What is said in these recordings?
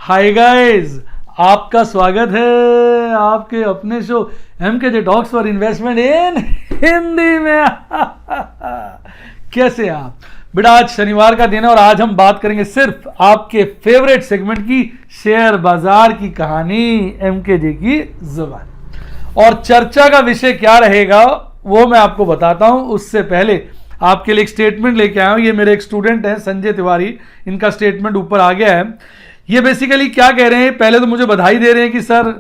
Hi guys, आपका स्वागत है आपके अपने show MKJ talks for investment in Hindi में। कैसे आप बेटा? आज शनिवार का दिन है और आज हम बात करेंगे सिर्फ आपके फेवरेट सेगमेंट की, शेयर बाजार की कहानी एमकेजे की जुबान। और चर्चा का विषय क्या रहेगा वो मैं आपको बताता हूं। उससे पहले आपके लिए एक स्टेटमेंट लेके आया हूं। ये मेरे एक स्टूडेंट हैं संजय तिवारी, इनका स्टेटमेंट ऊपर आ गया है। ये बेसिकली क्या कह रहे हैं, पहले तो मुझे बधाई दे रहे हैं कि सर,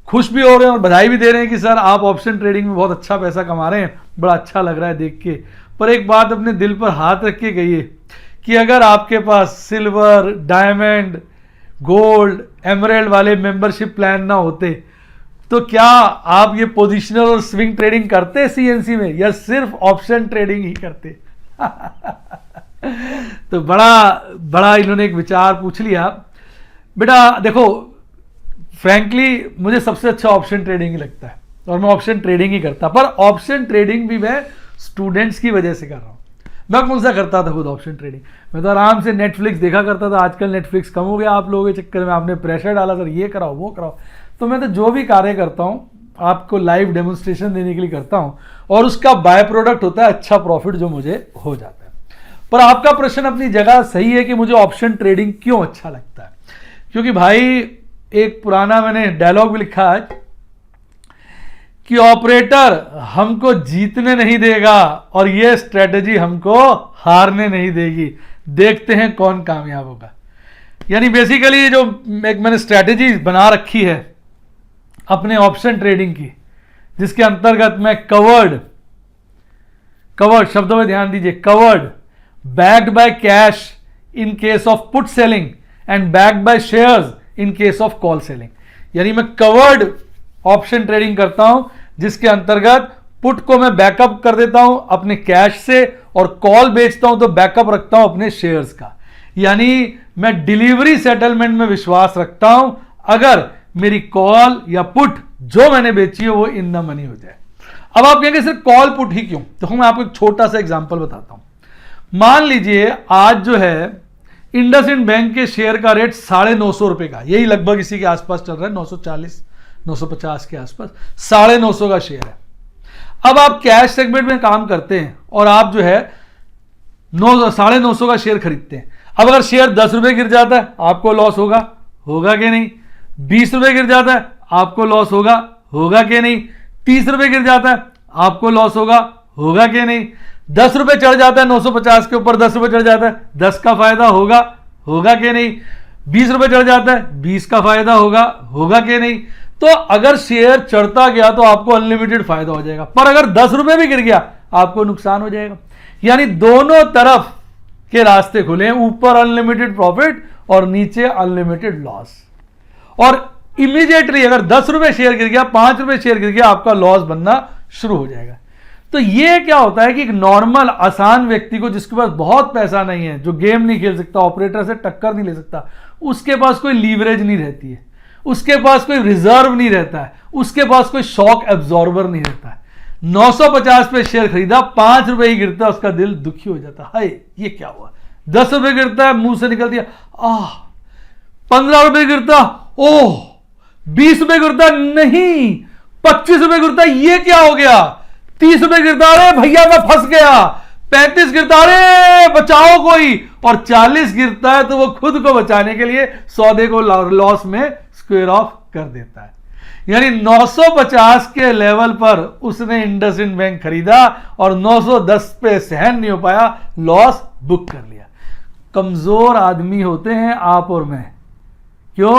खुश भी हो रहे हैं और बधाई भी दे रहे हैं कि सर आप ऑप्शन ट्रेडिंग में बहुत अच्छा पैसा कमा रहे हैं, बड़ा अच्छा लग रहा है देख के। पर एक बात अपने दिल पर हाथ रख के कहिए कि अगर आपके पास सिल्वर, डायमंड, गोल्ड, एमराल्ड वाले मेंबरशिप प्लान ना होते तो क्या आप ये पोजिशनल और स्विंग ट्रेडिंग करते सीएनसी में, या सिर्फ ऑप्शन ट्रेडिंग ही करते? तो बड़ा इन्होंने एक विचार पूछ लिया। बेटा देखो, फ्रैंकली मुझे सबसे अच्छा ऑप्शन ट्रेडिंग ही लगता है और मैं ऑप्शन ट्रेडिंग ही करता, पर ऑप्शन ट्रेडिंग भी मैं स्टूडेंट्स की वजह से कर रहा हूं। मैं कौन सा करता था खुद ऑप्शन ट्रेडिंग? मैं तो आराम से नेटफ्लिक्स देखा करता था। आजकल नेटफ्लिक्स कम हो गया आप लोगों के चक्कर में, आपने प्रेशर डाला सर ये कराओ वो कराओ। तो मैं तो जो भी कार्य करता हूं आपको लाइव डेमोन्स्ट्रेशन देने के लिए करता हूं और उसका बाय प्रोडक्ट होता है अच्छा प्रॉफिट जो मुझे हो जाता है। पर आपका प्रश्न अपनी जगह सही है कि मुझे ऑप्शन ट्रेडिंग क्यों अच्छा लगता है। क्योंकि भाई एक पुराना मैंने डायलॉग भी लिखा है कि ऑपरेटर हमको जीतने नहीं देगा और ये स्ट्रेटेजी हमको हारने नहीं देगी, देखते हैं कौन कामयाब होगा। यानी बेसिकली जो एक मैंने स्ट्रेटेजी बना रखी है अपने ऑप्शन ट्रेडिंग की, जिसके अंतर्गत मैं कवर्ड शब्दों में ध्यान दीजिए, covered, backed by cash in case of put selling and backed by shares in case of call selling। यानी मैं कवर्ड ऑप्शन ट्रेडिंग करता हूं जिसके अंतर्गत पुट को मैं बैकअप कर देता हूं अपने कैश से और कॉल बेचता हूं तो बैकअप रखता हूं अपने शेयर्स का। यानी मैं डिलीवरी सेटलमेंट में विश्वास रखता हूं अगर मेरी कॉल या पुट जो मैंने बेची है वो इन द मनी हो जाए। अब आप कहेंगे सर कॉल पुट ही क्यों? तो मैं आपको एक छोटा सा एग्जांपल बताता हूं। मान लीजिए आज जो है इंडसइंड बैंक के शेयर का रेट 950 रुपए का, यही लगभग इसी के आसपास चल रहा है, 940 950 के आसपास 950 का शेयर है। अब आप कैश सेगमेंट में काम करते हैं और आप जो है 950 का शेयर खरीदते हैं। अब अगर शेयर 10 रुपए गिर जाता है आपको लॉस होगा कि नहीं? 20 रुपए गिर जाता है आपको लॉस होगा कि नहीं? 30 रुपए गिर जाता है आपको लॉस होगा कि नहीं? 10 रुपए चढ़ जाता है 950 के ऊपर, 10 रुपए चढ़ जाता है 10 का फायदा होगा कि नहीं? 20 रुपए चढ़ जाता है 20 का फायदा होगा कि नहीं? तो अगर शेयर चढ़ता गया तो आपको अनलिमिटेड फायदा हो जाएगा, पर अगर 10 रुपए भी गिर गया आपको नुकसान हो जाएगा। यानी दोनों तरफ के रास्ते खुले हैं, ऊपर अनलिमिटेड प्रॉफिट और नीचे अनलिमिटेड लॉस। और इमीडिएटली अगर 10 रुपए शेयर गिर गया, 5 रुपए शेयर गिर गया, आपका लॉस बनना शुरू हो जाएगा। तो ये क्या होता है कि एक नॉर्मल आसान व्यक्ति को, जिसके पास बहुत पैसा नहीं है, जो गेम नहीं खेल सकता, ऑपरेटर से टक्कर नहीं ले सकता, उसके पास कोई लीवरेज नहीं रहती है, उसके पास कोई रिजर्व नहीं रहता है, उसके पास कोई शॉक एब्जॉर्बर नहीं रहता है। 950 पे शेयर खरीदा, 5 रुपए ही गिरता है, उसका दिल दुखी हो जाता है, ये क्या हुआ? 10 रुपए गिरता है मुंह से निकल दिया आह, 15 रुपए गिरता ओह, 20 रुपए गिरता नहीं, 25 रुपए गिरता ये क्या हो गया, 30 रुपए गिरता अरे भैया मैं फंस गया, 35 गिरता अरे बचाओ कोई, और 40 गिरता है तो वो खुद को बचाने के लिए सौदे को लॉस में स्क्वायर ऑफ कर देता है। यानी 950 के लेवल पर उसने इंडसइंड बैंक खरीदा और 910 पे सहन नहीं हो पाया, लॉस बुक कर लिया। कमजोर आदमी होते हैं आप और मैं। क्यों?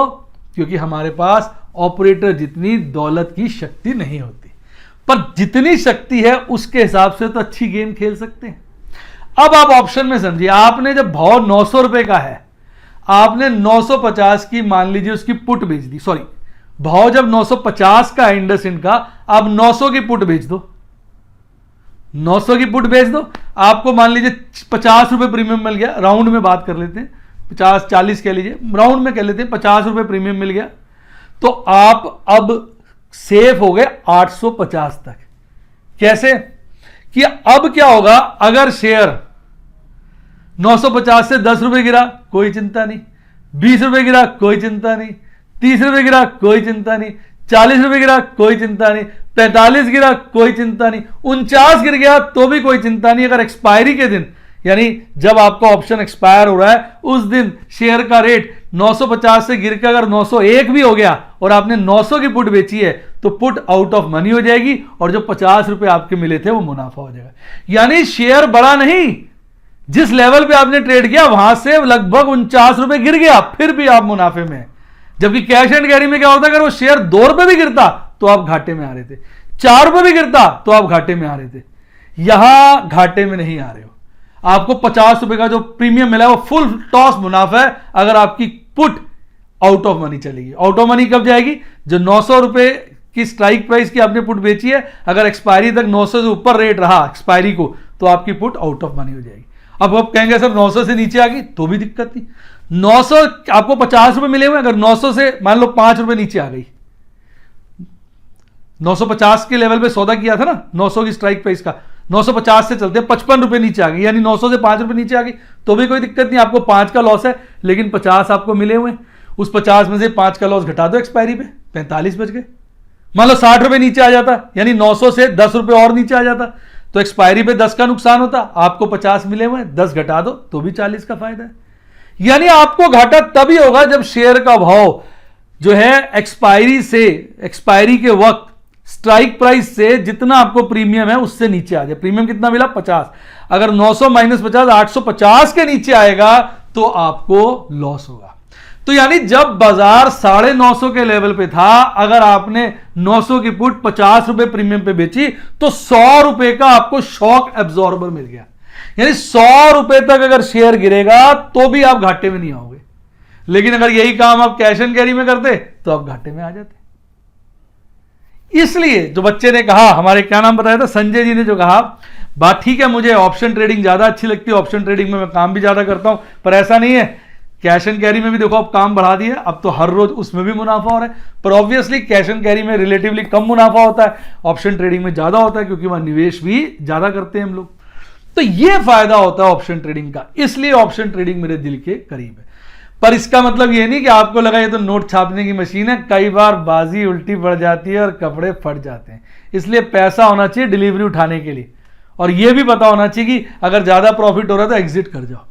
क्योंकि हमारे पास ऑपरेटर जितनी दौलत की शक्ति नहीं होती, पर जितनी शक्ति है उसके हिसाब से तो अच्छी गेम खेल सकते हैं। अब आप ऑप्शन में समझिए, आपने जब भाव 900 रुपए का है, आपने 950 की मान लीजिए उसकी पुट बेच दी, सॉरी भाव जब 950 का है इंडसइंड का, आप 900 की पुट बेच दो, 900 की पुट बेच दो, आपको मान लीजिए 50 रुपए प्रीमियम मिल गया, राउंड में बात कर लेते हैं, 50 40 कह लीजिए, राउंड में कह लेते हैं, 50 रुपए प्रीमियम मिल गया, तो आप अब सेफ हो गए 850 तक। कैसे? कि अब क्या होगा, अगर शेयर 950 से 10 रुपए गिरा कोई चिंता नहीं, ₹20 गिरा कोई चिंता नहीं, ₹30 गिरा कोई चिंता नहीं, ₹40 गिरा कोई चिंता नहीं, 45 गिरा कोई चिंता नहीं, 49 गिर गया तो भी कोई चिंता नहीं। अगर एक्सपायरी के दिन यानी जब आपका ऑप्शन एक्सपायर हो रहा है उस दिन शेयर का रेट 950 से गिर के अगर 901 भी हो गया और आपने 900 की पुट बेची है तो पुट आउट ऑफ मनी हो जाएगी और जो ₹50 आपके मिले थे वो मुनाफा हो जाएगा। यानी शेयर बड़ा नहीं, जिस लेवल पे आपने ट्रेड किया वहां से लगभग ₹49 गिर गया फिर भी आप मुनाफे में हैं। जबकि कैश एंड कैरी में क्या होता है, अगर वो शेयर ₹2 भी गिरता तो आप घाटे में आ रहे थे, ₹4 भी गिरता तो आप घाटे में आ रहे थे। यहां घाटे में नहीं आ रहे हो, आपको ₹50 का जो प्रीमियम मिला है वो फुल टॉस मुनाफा है। अगर आपकी पुट आउट ऑफ मनी चलेगी, आउट ऑफ मनी कब जाएगी, जो ₹900 की स्ट्राइक प्राइस की आपने पुट बेची है, अगर एक्सपायरी तक 900 से ऊपर रेट रहा एक्सपायरी को तो आपकी पुट आउट ऑफ मनी हो जाएगी। अब आप कहेंगे सर 900 से नीचे आ गई तो भी दिक्कत नहीं, 900 आपको ₹50 मिले हुए, अगर 900 से मान लो ₹5 नीचे आ गई, 950 के लेवल पे सौदा किया था ना 900 की स्ट्राइक प्राइस का, 950 से चलते ₹55 नीचे आ गई, यानी 900 से ₹5 नीचे आ गई तो भी कोई दिक्कत नहीं, आपको 5 का लॉस है लेकिन 50 आपको मिले हुए। उस 50 में से 5 का लॉस घटा दो एक्सपायरी पे, 45 बच गए। मान लो ₹60 नीचे आ जाता, यानी 900 से ₹10 और नीचे आ जाता तो एक्सपायरी पे 10 का नुकसान होता, आपको 50 मिले हुए, 10 घटा दो तो भी 40 का फायदा है। यानी आपको घाटा तभी होगा जब शेयर का भाव जो है एक्सपायरी के वक्त स्ट्राइक प्राइस से जितना आपको प्रीमियम है उससे नीचे आ जाए। प्रीमियम कितना मिला 50, अगर 900 माइनस 50 850 के नीचे आएगा तो आपको लॉस होगा। तो यानी जब बाजार 950 के लेवल पे था, अगर आपने 900 की पुट ₹50 प्रीमियम पे बेची तो ₹100 का आपको शॉक एब्जॉर्बर मिल गया। यानी ₹100 तक अगर शेयर गिरेगा तो भी आप घाटे में नहीं आओगे, लेकिन अगर यही काम आप कैश एंड कैरी में करते तो आप घाटे में आ जाते। इसलिए जो बच्चे ने कहा, हमारे क्या नाम बताया था, संजय जी ने जो कहा, बात ठीक है, मुझे ऑप्शन ट्रेडिंग ज्यादा अच्छी लगती है, ऑप्शन ट्रेडिंग में मैं काम भी ज्यादा करता हूं, पर ऐसा नहीं है, कैश एंड कैरी में भी देखो अब काम बढ़ा दिया, अब तो हर रोज उसमें भी मुनाफा हो रहा है। पर ऑब्वियसली कैश एंड कैरी में रिलेटिवली कम मुनाफा होता है, ऑप्शन ट्रेडिंग में ज्यादा होता है क्योंकि वहां निवेश भी ज्यादा करते हैं हम लोग। तो यह फायदा होता है ऑप्शन ट्रेडिंग का, इसलिए ऑप्शन ट्रेडिंग मेरे दिल के करीब है। पर इसका मतलब यह नहीं कि आपको लगा ये तो नोट छापने की मशीन है, कई बार बाजी उल्टी पड़ जाती है और कपड़े फट जाते हैं। इसलिए पैसा होना चाहिए डिलीवरी उठाने के लिए, और यह भी पता होना चाहिए कि अगर ज्यादा प्रॉफिट हो रहा है तो एग्जिट कर जाओ।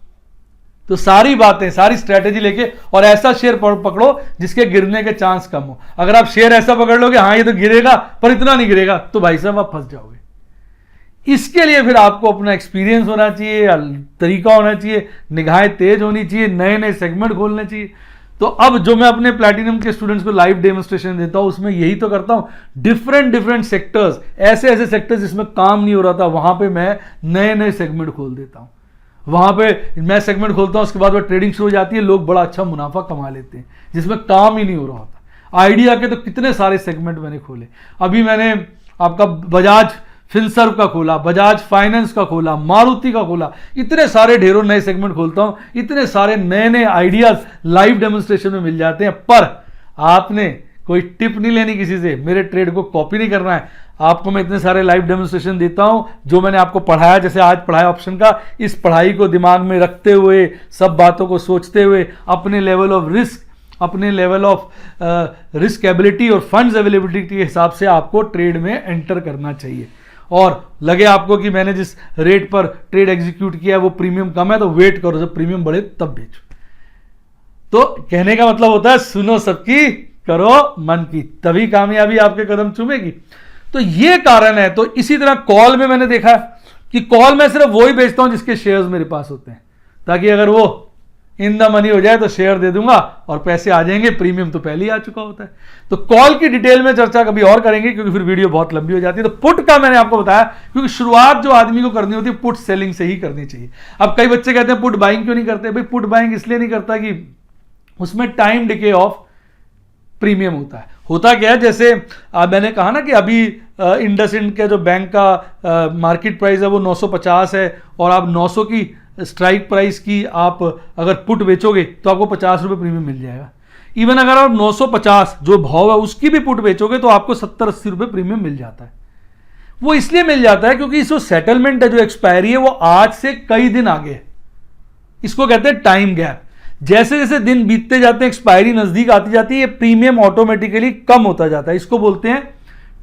तो सारी बातें, सारी स्ट्रेटेजी लेके और ऐसा शेयर पकड़ो जिसके गिरने के चांस कम हो। अगर आप शेयर ऐसा पकड़ लोगे हाँ ये तो गिरेगा पर इतना नहीं गिरेगा, तो भाई साहब आप फंस जाओगे। इसके लिए फिर आपको अपना एक्सपीरियंस होना चाहिए, तरीका होना चाहिए, निगाहें तेज होनी चाहिए, नए नए सेगमेंट खोलने चाहिए। तो अब जो मैं अपने प्लैटिनम के स्टूडेंट्स को लाइव डेमोन्स्ट्रेशन देता हूं उसमें यही तो करता हूं, डिफरेंट सेक्टर्स, ऐसे सेक्टर्स जिसमें काम नहीं हो रहा था वहां पे मैं नए नए सेगमेंट खोल देता हूं। वहां पे मैं सेगमेंट खोलता हूं, उसके बाद वो ट्रेडिंग शुरू हो जाती है, लोग बड़ा अच्छा मुनाफा कमा लेते हैं जिसमें काम ही नहीं हो रहा होता। आइडिया के तो कितने सारे सेगमेंट मैंने खोले। अभी मैंने आपका बजाज फिनसर्व का खोला, बजाज फाइनेंस का खोला, मारुति का खोला, इतने सारे ढेरों नए सेगमेंट खोलता हूं, इतने सारे नए नए आइडियाज लाइव डेमोन्स्ट्रेशन में मिल जाते हैं। पर आपने कोई टिप नहीं लेनी किसी से, मेरे ट्रेड को कॉपी नहीं करना है। आपको मैं इतने सारे लाइव डेमोन्स्ट्रेशन देता हूं, जो मैंने आपको पढ़ाया, जैसे आज पढ़ाया ऑप्शन का, इस पढ़ाई को दिमाग में रखते हुए, सब बातों को सोचते हुए, अपने लेवल ऑफ रिस्क, अपने लेवल ऑफ रिस्क एबिलिटी और फंड्स अवेलेबिलिटी के हिसाब से आपको ट्रेड में एंटर करना चाहिए। और लगे आपको कि मैंने जिस रेट पर ट्रेड एग्जीक्यूट किया है वो प्रीमियम कम है, तो वेट करो, जब प्रीमियम बढ़े तब बेचो। तो कहने का मतलब होता है सुनो सबकी, करो मन की, तभी कामयाबी आपके कदम चूमेगी। तो ये कारण है। तो इसी तरह कॉल में मैंने देखा कि कॉल में सिर्फ वही बेचता हूं जिसके शेयर्स मेरे पास होते हैं, ताकि अगर वो इन द मनी हो जाए तो शेयर दे दूंगा और पैसे आ जाएंगे, प्रीमियम तो पहले ही आ चुका होता है। तो कॉल की डिटेल में चर्चा कभी और करेंगे क्योंकि फिर वीडियो बहुत लंबी हो जाती है। तो पुट का मैंने आपको बताया क्योंकि शुरुआत जो आदमी को करनी होती है पुट सेलिंग से ही करनी चाहिए। अब कई बच्चे कहते हैं पुट बाइंग क्यों नहीं करते? भाई पुट बाइंग इसलिए नहीं करता कि उसमें टाइम डिके ऑफ प्रीमियम होता है। होता क्या है, जैसे मैंने कहा ना कि अभी इंडसइंड के जो बैंक का मार्केट प्राइस है वो 950 है और आप 900 की स्ट्राइक प्राइस की आप अगर पुट बेचोगे तो आपको ₹50 प्रीमियम मिल जाएगा। इवन अगर आप 950 जो भाव है उसकी भी पुट बेचोगे तो आपको ₹70-80 प्रीमियम मिल जाता है। वो इसलिए मिल जाता है क्योंकि जो सेटलमेंट है, जो एक्सपायरी है, वो आज से कई दिन आगे है। इसको कहते हैं टाइम गैप। जैसे जैसे दिन बीतते जाते हैं, एक्सपायरी नजदीक आती जाती है, ये प्रीमियम ऑटोमेटिकली कम होता जाता है। इसको बोलते हैं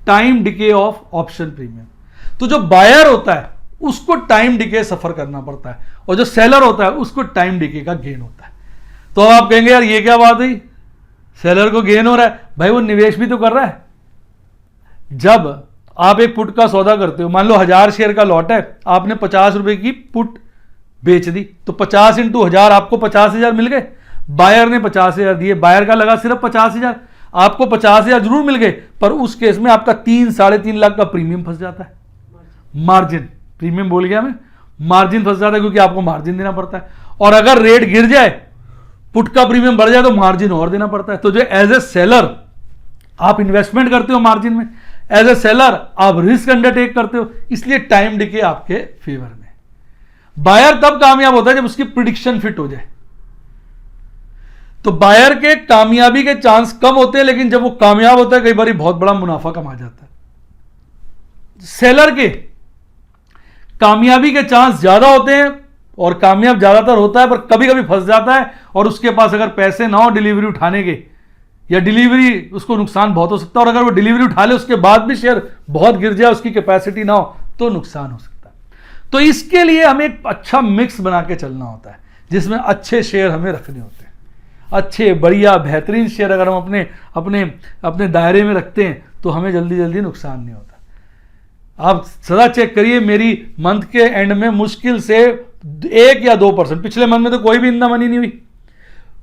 time decay of option premium. तो जो बायर होता है उसको टाइम डिके सफर करना पड़ता है, और जो सेलर होता है उसको टाइम डिके का गेन होता है। तो अब आप कहेंगे यार ये क्या बात हुई, सेलर को गेन हो रहा है, भाई वो निवेश भी तो कर रहा है। जब आप एक पुट का सौदा करते हो, मान लो 1000 शेयर का लॉट है, आपने 50 रुपए की पुट बेच दी, तो 50 इंटू 1000 आपको 50,000 मिल गए। बायर ने 50,000 दिए, बायर का लगा सिर्फ 50,000, आपको 50,000 जरूर मिल गए, पर उस केस में आपका 3-3.5 लाख का प्रीमियम फंस जाता है। मार्जिन, प्रीमियम बोल गया मैं, मार्जिन फंस जाता है, क्योंकि आपको मार्जिन देना पड़ता है। और अगर रेट गिर जाए, पुट का प्रीमियम बढ़ जाए, तो मार्जिन और देना पड़ता है। तो जो एज ए सेलर आप इन्वेस्टमेंट करते हो मार्जिन में, एज ए सेलर आप रिस्क अंडरटेक करते हो, इसलिए टाइम डिके आपके फेवर में। बायर तब कामयाब होता है जब उसकी प्रिडिक्शन फिट हो जाए। तो बायर के कामयाबी के चांस कम होते हैं, लेकिन जब वो कामयाब होता है कई बार बहुत बड़ा मुनाफा कमा जाता है। सेलर के कामयाबी के चांस ज्यादा होते हैं, और कामयाब ज्यादातर होता है, पर कभी कभी फंस जाता है, और उसके पास अगर पैसे ना हो डिलीवरी उठाने के, या डिलीवरी उसको नुकसान बहुत हो सकता है, और अगर वो डिलीवरी उठा ले उसके बाद भी शेयर बहुत गिर जाए, उसकी कैपेसिटी ना हो, तो नुकसान हो सकता है। तो इसके लिए हमें एक अच्छा मिक्स बना के चलना होता है, जिसमें अच्छे शेयर हमें रखने होते हैं। अच्छे, बढ़िया, बेहतरीन शेयर अगर हम अपने अपने अपने दायरे में रखते हैं, तो हमें जल्दी जल्दी नुकसान नहीं होता। आप सदा चेक करिए, मेरी मंथ के एंड में मुश्किल से 1 या 2%, पिछले मंथ में तो कोई भी इन द मनी नहीं हुई,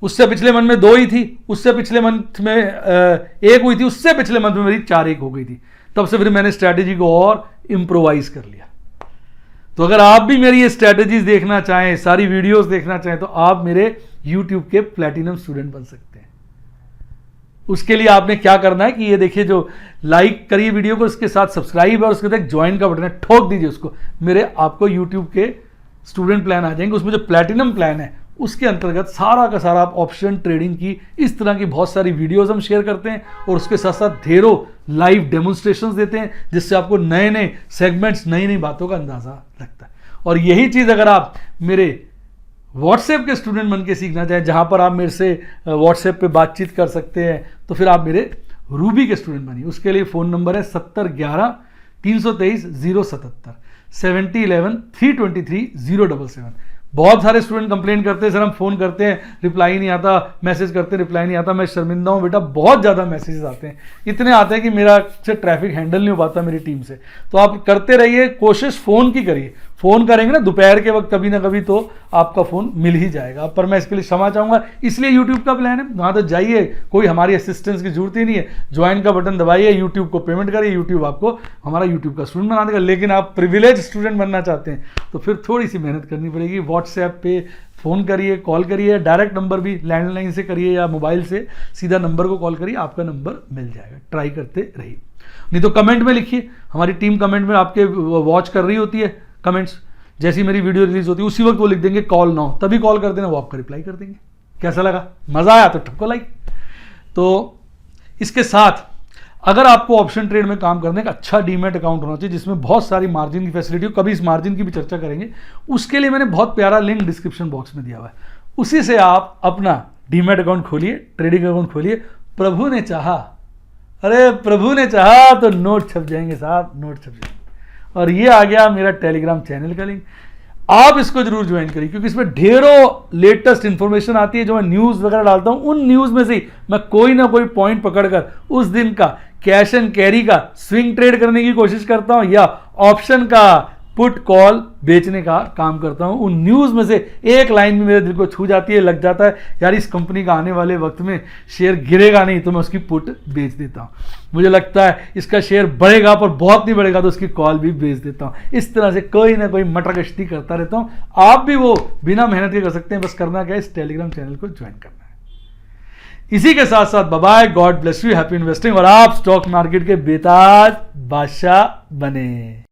उससे पिछले मंथ में 2 ही थी, उससे पिछले मंथ में 1 हुई थी, उससे पिछले मंथ में मेरी 4-1 हो गई थी। तब से फिर मैंने स्ट्रैटेजी को और इम्प्रोवाइज कर लिया। तो अगर आप भी मेरी ये स्ट्रैटेजीज देखना चाहें, सारी वीडियोस देखना चाहें, तो आप मेरे YouTube के प्लैटिनम स्टूडेंट बन सकते हैं। उसके लिए आपने क्या करना है कि ये देखिए, जो लाइक करिए वीडियो को, उसके साथ सब्सक्राइब है, और उसके साथ ज्वाइन का बटन है, ठोक दीजिए उसको। मेरे आपको YouTube के स्टूडेंट प्लान आ जाएंगे, उसमें जो प्लैटिनम प्लान है उसके अंतर्गत सारा का सारा आप ऑप्शन ट्रेडिंग की इस तरह की बहुत सारी वीडियोस हम शेयर करते हैं, और उसके साथ साथ ढेरों लाइव डेमोन्स्ट्रेशंस देते हैं, जिससे आपको नए नए सेगमेंट्स, नई नई बातों का अंदाजा लगता है। और यही चीज़ अगर आप मेरे व्हाट्सएप के स्टूडेंट बन के सीखना चाहें, जहां पर आप मेरे से व्हाट्सएप पे बातचीत कर सकते हैं, तो फिर आप मेरे रूबी के स्टूडेंट बनिए। उसके लिए फ़ोन नंबर है 7011 323 077, 7011 323 077। बहुत सारे स्टूडेंट कंप्लेंट करते हैं, सर हम फ़ोन करते हैं रिप्लाई नहीं आता, मैसेज करते हैं रिप्लाई नहीं आता। मैं शर्मिंदा हूँ बेटा, बहुत ज़्यादा मैसेजेस आते हैं, इतने आते हैं कि मेरा से ट्रैफिक हैंडल नहीं हो पाता मेरी टीम से। तो आप करते रहिए, कोशिश फ़ोन की करिए। फ़ोन करेंगे ना दोपहर के वक्त कभी ना कभी, तो आपका फ़ोन मिल ही जाएगा। पर मैं इसके लिए क्षमा चाहूँगा, इसलिए यूट्यूब का प्लान है, वहाँ तो जाइए, कोई हमारी असिस्टेंस की जरूरत ही नहीं है। ज्वाइन का बटन दबाइए, यूट्यूब को पेमेंट करिए, यूट्यूब आपको हमारा यूट्यूब का स्टूडेंट बना देगा। लेकिन आप प्रिविलेज स्टूडेंट बनना चाहते हैं तो फिर थोड़ी सी मेहनत करनी पड़ेगी। व्हाट्सएप पे फ़ोन करिए, कॉल करिए, डायरेक्ट नंबर भी लैंडलाइन से करिए या मोबाइल से सीधा नंबर को कॉल करिए, आपका नंबर मिल जाएगा। ट्राई करते रहिए, नहीं तो कमेंट में लिखिए, हमारी टीम कमेंट में आपके वॉच कर रही होती है कमेंट्स। जैसी मेरी वीडियो रिलीज होती है उसी वक्त वो लिख देंगे कॉल नाउ, तभी कॉल कर देना, वो आपका रिप्लाई कर देंगे। कैसा लगा, मज़ा आया तो ठुक्को लाइक। तो इसके साथ अगर आपको ऑप्शन ट्रेड में काम करने का अच्छा डीमैट अकाउंट होना चाहिए, जिसमें बहुत सारी मार्जिन की फैसिलिटी हो, कभी इस मार्जिन की भी चर्चा करेंगे, उसके लिए मैंने बहुत प्यारा लिंक डिस्क्रिप्शन बॉक्स में दिया हुआ है। उसी से आप अपना डीमैट अकाउंट खोलिए, ट्रेडिंग अकाउंट खोलिए। प्रभु ने चाहा, अरे प्रभु ने चाहा तो नोट छप जाएंगे साहब, नोट छप जाएंगे। और ये आ गया मेरा टेलीग्राम चैनल का लिंक, आप इसको जरूर ज्वाइन करिए, क्योंकि इसमें ढेरों लेटेस्ट इंफॉर्मेशन आती है। जो मैं न्यूज़ वगैरह डालता हूँ, उन न्यूज़ में से ही मैं कोई ना कोई पॉइंट पकड़कर उस दिन का कैश एंड कैरी का स्विंग ट्रेड करने की कोशिश करता हूँ, या ऑप्शन का पुट कॉल बेचने का काम करता हूँ। उन न्यूज़ में से एक लाइन भी मेरे दिल को छू जाती है, लग जाता है यार इस कंपनी का आने वाले वक्त में शेयर गिरेगा नहीं, तो मैं उसकी पुट बेच देता हूँ। मुझे लगता है इसका शेयर बढ़ेगा पर बहुत नहीं बढ़ेगा, तो उसकी कॉल भी बेच देता हूँ। इस तरह से कोई ना कोई मटर गश्ती करता रहता हूँ। आप भी वो बिना मेहनत के कर सकते हैं, बस करना क्या है, इस टेलीग्राम चैनल को ज्वाइन करना है। इसी के साथ साथ bye bye, God bless you, happy investing, और आप स्टॉक मार्केट के बेताज बादशाह बने।